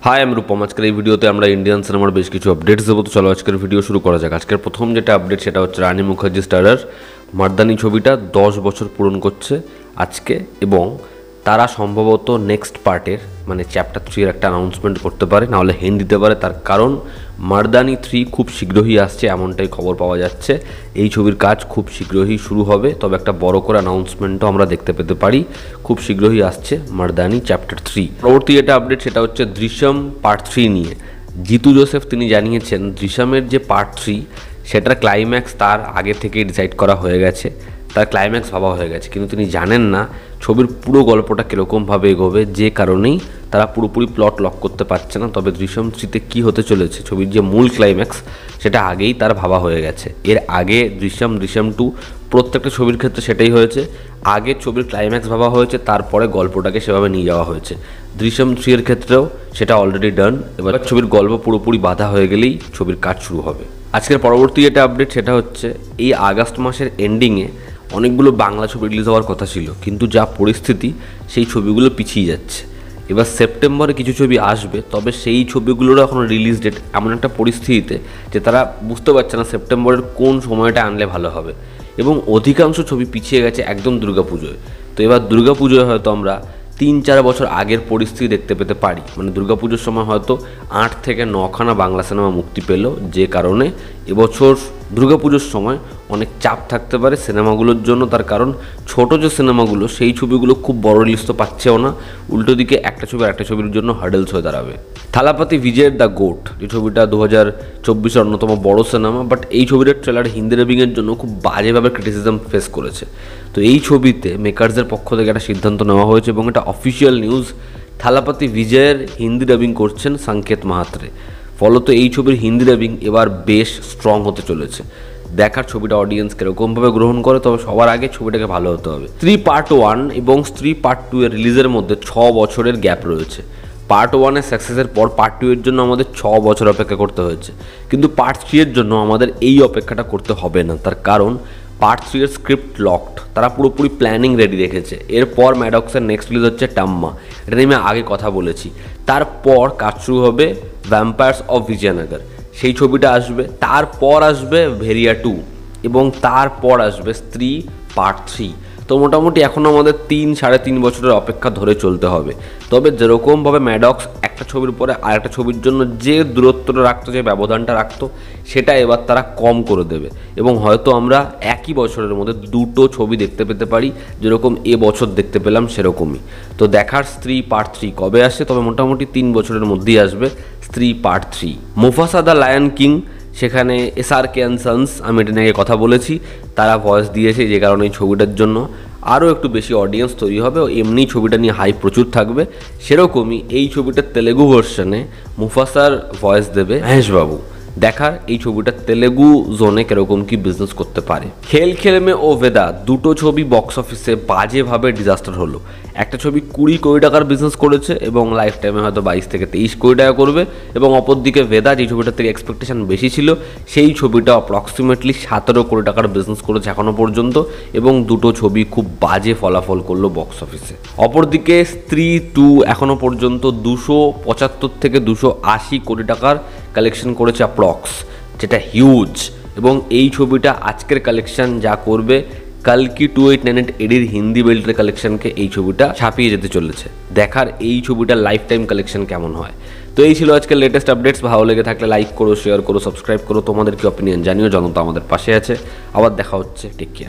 High আমি রূপম। আজকের এই ভিডিওতে আমরা ইন্ডিয়ান সিনেমার বেশ কিছু আপডেটস দেবো। তো চলো আজকের ভিডিও শুরু করা যাক। আজকের প্রথম যেটা আপডেট সেটা হচ্ছে রানী মুখার্জি স্টারার মার্দানি ছবিটা 10 বছর পূরণ করছে আজকে, এবং তারা সম্ভবত নেক্সট পার্টের মানে চ্যাপ্টার 3 এর একটা অ্যানাউন্সমেন্ট করতে পারে, নাহলে হিন্ট দিতে পারে। তার কারণ মার্দানি 3 খুব শীঘ্রই আসছে, এমনটাই খবর পাওয়া যাচ্ছে। এই ছবির কাজ খুব শীঘ্রই শুরু হবে, তবে একটা বড় করে অ্যানাউন্সমেন্টও আমরা দেখতে পেতে পারি। খুব শীঘ্রই আসছে মার্দানি চ্যাপ্টার 3। পরবর্তী যেটা আপডেট সেটা হচ্ছে দৃশ্যম পার্ট 3 নিয়ে। জিতু জোসেফ তিনি জানিয়েছেন দৃশ্যমের যে পার্ট 3 সেটার ক্লাইম্যাক্স তার আগে থেকেই ডিসাইড করা হয়ে গেছে, তার ক্লাইম্যাক্স ভাবা হয়ে গেছে, কিন্তু তিনি জানেন না ছবির পুরো গল্পটা কীরকমভাবে এগোবে, যে কারণেই তারা পুরোপুরি প্লট লক করতে পারছে না। তবে দৃশ্যম 3তে কী হতে চলেছে, ছবির যে মূল ক্লাইম্যাক্স সেটা আগেই তার ভাবা হয়ে গেছে। এর আগে দৃশ্যম 2 প্রত্যেকটা ছবির ক্ষেত্রে সেটাই হয়েছে, আগে ছবির ক্লাইম্যাক্স ভাবা হয়েছে, তারপরে গল্পটাকে সেভাবে নিয়ে যাওয়া হয়েছে। দৃশ্যম 3 এর ক্ষেত্রেও সেটা অলরেডি ডান। এবার ছবির গল্প পুরোপুরি বাঁধা হয়ে গেলেই ছবির কাজ শুরু হবে। আজকের পরবর্তী যেটা আপডেট সেটা হচ্ছে এই আগস্ট মাসের এন্ডিংয়ে অনেকগুলো বাংলা ছবি রিলিজ হওয়ার কথা ছিল, কিন্তু যা পরিস্থিতি সেই ছবিগুলো পিছিয়ে যাচ্ছে। এবার সেপ্টেম্বরে কিছু ছবি আসবে, তবে সেই ছবিগুলোরও এখন রিলিজ ডেট এমন একটা পরিস্থিতিতে যে তারা বুঝতে পারছে না সেপ্টেম্বরের কোন সময়টা আনলে ভালো হবে, এবং অধিকাংশ ছবি পিছিয়ে গেছে একদম দুর্গাপুজোয়। তো এবার দুর্গাপুজোয় হয়তো আমরা 3-4 বছর আগের পরিস্থিতি দেখতে পেতে পারি, মানে দুর্গাপুজোর সময় হয়তো 8 থেকে 9খানা বাংলা সিনেমা মুক্তি পেল, যে কারণে এবছর দুর্গাপুজোর সময় অনেক চাপ থাকতে পারে সিনেমাগুলোর জন্য। তার কারণ ছোট যে সিনেমাগুলো সেই ছবিগুলো খুব বড় রিলিজ তো পাচ্ছেও না, উল্টো দিকে একটা ছবি আর একটা ছবির জন্য হার্ডেলস হয়ে দাঁড়াবে। থালাপতি বিজয়ের দ্য গোট, যে ছবিটা 2024-এর অন্যতম বড় সিনেমা, বাট এই ছবিটার ট্রেলার হিন্দি ডাবিংয়ের জন্য খুব বাজেভাবে ক্রিটিসিজম ফেস করেছে। তো এই ছবিতে মেকার্সদের পক্ষ থেকে একটা সিদ্ধান্ত নেওয়া হয়েছে, এবং এটা অফিসিয়াল নিউজ। থালাপতি বিজয়ের হিন্দি ডাবিং করছেন সংকেত মাহাত্রে। ফলত এই ছবির হিন্দি ডাবিং এবার বেশ স্ট্রং হতে চলেছে। দেখার ছবিটা অডিয়েন্স কীরকমভাবে গ্রহণ করে, তবে সবার আগে ছবিটাকে ভালো হতে হবে। স্ত্রী পার্ট 1 এবং স্ত্রী পার্ট 2 এর রিলিজের মধ্যে 6 বছরের গ্যাপ রয়েছে। পার্ট 1-এর সাকসেসের পর পার্ট 2 এর জন্য আমাদের 6 বছর অপেক্ষা করতে হয়েছে, কিন্তু পার্ট 3 এর জন্য আমাদের এই অপেক্ষাটা করতে হবে না। তার কারণ পার্ট 3 এর স্ক্রিপ্ট লকড, তারা পুরোপুরি প্ল্যানিং রেডি রেখেছে। এরপর ম্যাডক্সের নেক্সট রিলিজ হচ্ছে টাম্মা, এটা নিয়ে আমি আগে কথা বলেছি। তারপর কাজ শুরু হবে ভ্যাম্পায়ার্স অফ বিজয়নগর, সেই ছবিটা আসবে। তারপর আসবে ভেরিয়া 2, এবং তারপর আসবে স্ত্রী পার্ট 3। তো মোটামুটি এখন আমাদের 3-3.5 বছরের অপেক্ষা ধরে চলতে হবে। তবে যেরকমভাবে ম্যাডক্স একটা ছবির পরে আরেকটা ছবির জন্য যে দূরত্বটা রাখতো, যে ব্যবধানটা রাখতো, সেটা এবার তারা কম করে দেবে, এবং হয়তো আমরা একই বছরের মধ্যে 2টো ছবি দেখতে পেতে পারি, যেরকম এবছর দেখতে পেলাম সেরকমই। তো দেখার স্ত্রী পার্ট 3 কবে আসে, তবে মোটামুটি 3 বছরের মধ্যেই আসবে স্ত্রী পার্ট 3। মুফাসা দ্য লায়ন কিং, সেখানে SRK অ্যান্ড সন্স, আমি এটা নিয়ে কথা বলেছি, তারা ভয়েস দিয়েছে, যে কারণে এই ছবিটার জন্য আরও একটু বেশি অডিয়েন্স তৈরি হবে, ও এমনি ছবিটা নিয়ে হাই প্রচুর থাকবে। সেরকমই এই ছবিটার তেলেগু ভার্সনে মুফাসার ভয়েস দেবে মহেশবাবু। দেখার এই ছবিটা তেলেগু জোনে কীরকম কি বিজনেস করতে পারে। খেল খেলমে ও ভেদা, দুটো ছবি বক্স অফিসে বাজেভাবে ডিজাস্টার হলো। একটা ছবি 20 কোটি টাকার বিজনেস করেছে, এবং লাইফ টাইমে হয়তো 22 থেকে 23 কোটি টাকা করবে, এবং অপরদিকে ভেদা, যে ছবিটার থেকে এক্সপেকটেশন বেশি ছিল, সেই ছবিটা অ্যাপ্রক্সিমেটলি 17 কোটি টাকার বিজনেস করেছে এখনও পর্যন্ত, এবং দুটো ছবি খুব বাজে ফলাফল করলো বক্স অফিসে। অপরদিকে স্ত্রী 2 এখনও পর্যন্ত 275 থেকে 280 কোটি টাকার কালেকশন করেছে অ্যাপ্রক্স, যেটা হিউজ। এবং এই ছবিটা আজকের কালেকশন যা করবে, কালকি 2898 এডির হিন্দি বেল্টের কালেকশনকে এই ছবিটা ছাপিয়ে যেতে চলেছে। দেখার এই ছবিটা লাইফ টাইম কালেকশন কেমন হয়। তো এই ছিল আজকের লেটেস্ট আপডেটস। ভালো লেগে থাকলে লাইক করো, শেয়ার করো, সাবস্ক্রাইব করো। তোমাদের কি অপিনিয়ন জানিও, জনতা আমাদের পাশে আছে। আবার দেখা হচ্ছে, টেক কেয়ার।